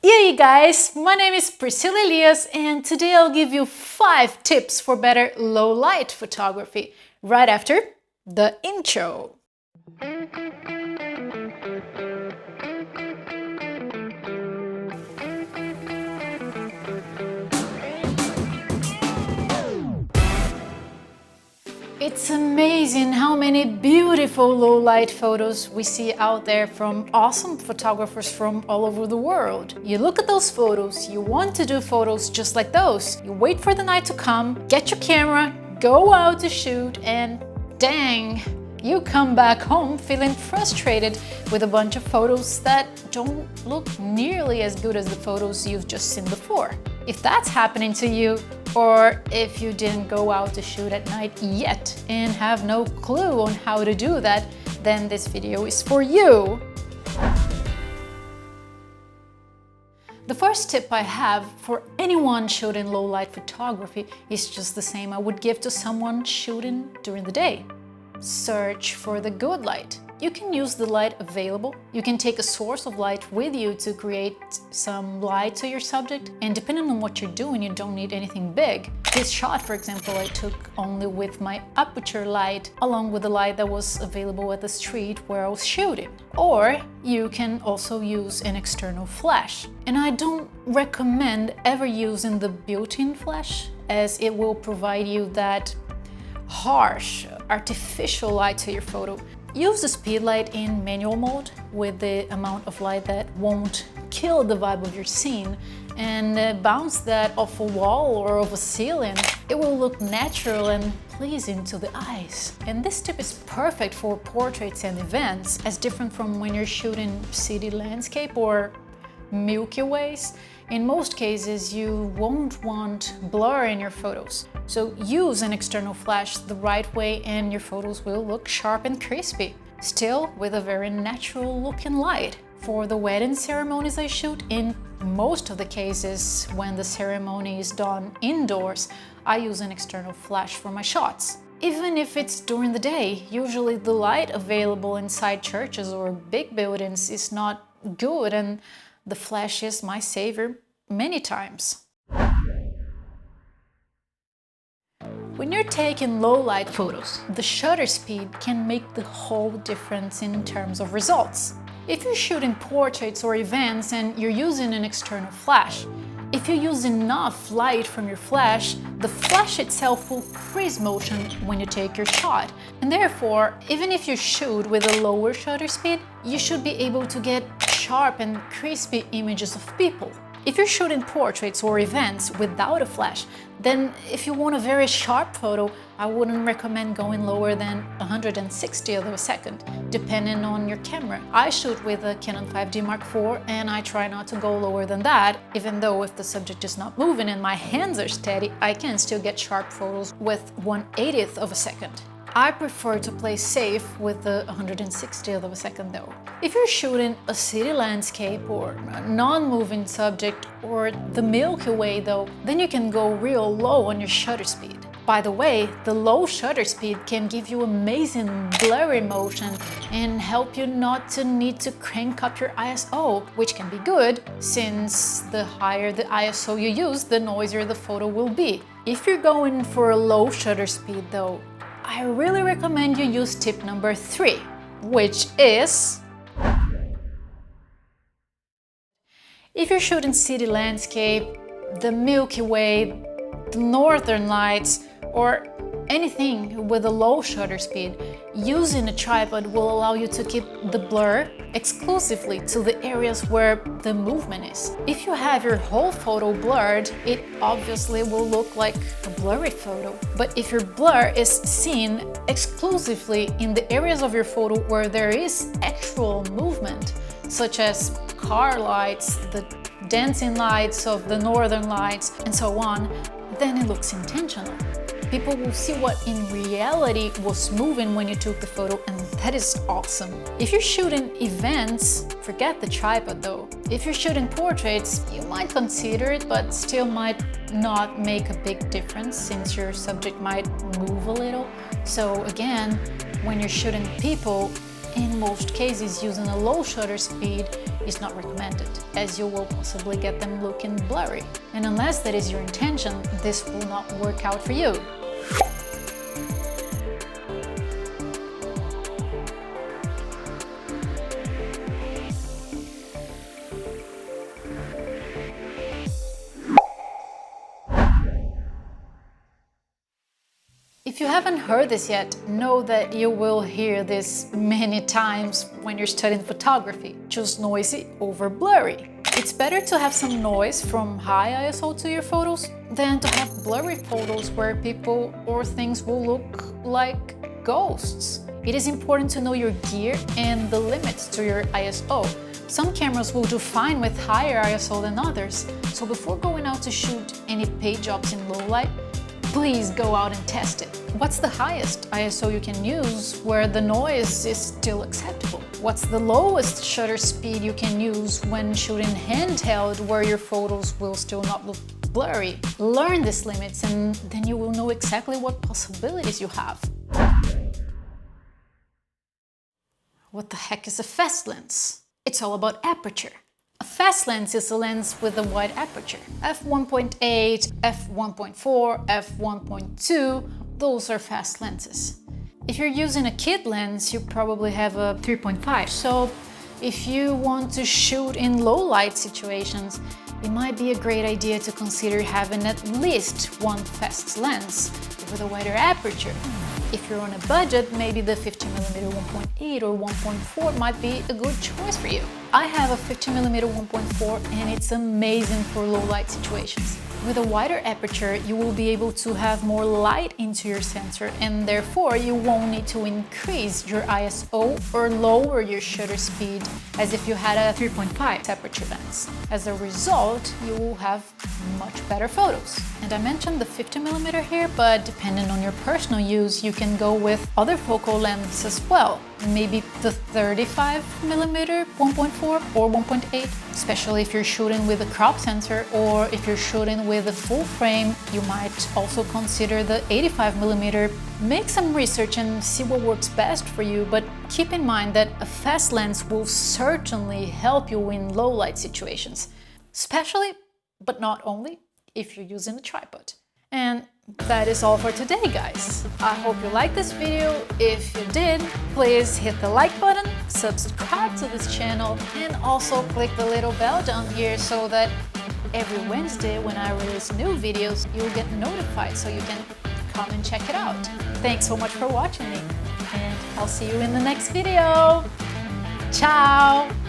Hey guys, my name is Priscila Elias and today I'll give you 5 tips for better low light photography right after the intro. It's amazing how many beautiful low light photos we see out there from awesome photographers from all over the world. You look at those photos, you want to do photos just like those. You wait for the night to come, get your camera, go out to shoot, and dang, you come back home feeling frustrated with a bunch of photos that don't look nearly as good as the photos you've just seen before. If that's happening to you, or if you didn't go out to shoot at night yet and have no clue on how to do that, then this video is for you. The first tip I have for anyone shooting low light photography is just the same I would give to someone shooting during the day. Search for the good light. You can use the light available. You can take a source of light with you to create some light to your subject, and depending on what you're doing, you don't need anything big. This shot, for example, I took only with my aperture light along with the light that was available at the street where I was shooting. Or you can also use an external flash. And I don't recommend ever using the built-in flash, as it will provide you that harsh, artificial light to your photo. Use the speed light in manual mode with the amount of light that won't kill the vibe of your scene, and bounce that off a wall or off a ceiling. It will look natural and pleasing to the eyes. And this tip is perfect for portraits and events, as different from when you're shooting city landscape or Milky Ways. In most cases, you won't want blur in your photos. So use an external flash the right way and your photos will look sharp and crispy, still with a very natural looking light. For the wedding ceremonies I shoot, in most of the cases when the ceremony is done indoors, I use an external flash for my shots. Even if it's during the day, usually the light available inside churches or big buildings is not good, and the flash is my savior many times. When you're taking low light photos, the shutter speed can make the whole difference in terms of results. If you're shooting portraits or events and you're using an external flash, if you use enough light from your flash, the flash itself will freeze motion when you take your shot. And therefore, even if you shoot with a lower shutter speed, you should be able to get sharp and crispy images of people. If you're shooting portraits or events without a flash, then if you want a very sharp photo, I wouldn't recommend going lower than 160th of a second, depending on your camera. I shoot with a Canon 5D Mark IV and I try not to go lower than that, even though if the subject is not moving and my hands are steady, I can still get sharp photos with 1/80th of a second. I prefer to play safe with the 160th of a second though. If you're shooting a city landscape or a non-moving subject or the Milky Way though, then you can go real low on your shutter speed. By the way, the low shutter speed can give you amazing blurry motion and help you not to need to crank up your ISO, which can be good since the higher the ISO you use, the noisier the photo will be. If you're going for a low shutter speed though, I really recommend you use tip number 3, which is if you're shooting city landscape, the Milky Way, the Northern Lights, or anything with a low shutter speed, using a tripod will allow you to keep the blur exclusively to the areas where the movement is. If you have your whole photo blurred, it obviously will look like a blurry photo. But if your blur is seen exclusively in the areas of your photo where there is actual movement, such as car lights, the dancing lights of the Northern Lights, and so on, then it looks intentional. People will see what in reality was moving when you took the photo, and that is awesome. If you're shooting events, forget the tripod though. If you're shooting portraits, you might consider it, but still might not make a big difference since your subject might move a little. So again, when you're shooting people, in most cases using a low shutter speed, is not recommended, as you will possibly get them looking blurry. And unless that is your intention, this will not work out for you. If you haven't heard this yet, know that you will hear this many times when you're studying photography. Choose noisy over blurry. It's better to have some noise from high ISO to your photos than to have blurry photos where people or things will look like ghosts. It is important to know your gear and the limits to your ISO. Some cameras will do fine with higher ISO than others, so before going out to shoot any paid jobs in low light, please go out and test it. What's the highest ISO you can use where the noise is still acceptable? What's the lowest shutter speed you can use when shooting handheld where your photos will still not look blurry? Learn these limits and then you will know exactly what possibilities you have. What the heck is a fast lens? It's all about aperture. A fast lens is a lens with a wide aperture. f1.8, f1.4, f1.2, those are fast lenses. If you're using a kit lens, you probably have a 3.5. So if you want to shoot in low light situations, it might be a great idea to consider having at least one fast lens with a wider aperture. If you're on a budget, maybe the 50mm 1.8 or 1.4 might be a good choice for you. I have a 50mm 1.4 and it's amazing for low light situations. With a wider aperture, you will be able to have more light into your sensor and therefore you won't need to increase your ISO or lower your shutter speed as if you had a 3.5 aperture lens. As a result, you will have much better photos. And I mentioned the 50mm here, but depending on your personal use, you can go with other focal lengths as well. Maybe the 35mm 1.4 or 1.8, especially if you're shooting with a crop sensor or if you're shooting with a full frame, you might also consider the 85mm. Make some research and see what works best for you, but keep in mind that a fast lens will certainly help you in low light situations, especially, but not only, if you're using a tripod. And that is all for today, guys. I hope you liked this video. If you did, please hit the like button, subscribe to this channel, and also click the little bell down here so that every Wednesday when I release new videos, you'll get notified so you can come and check it out. Thanks so much for watching me, and I'll see you in the next video. Ciao!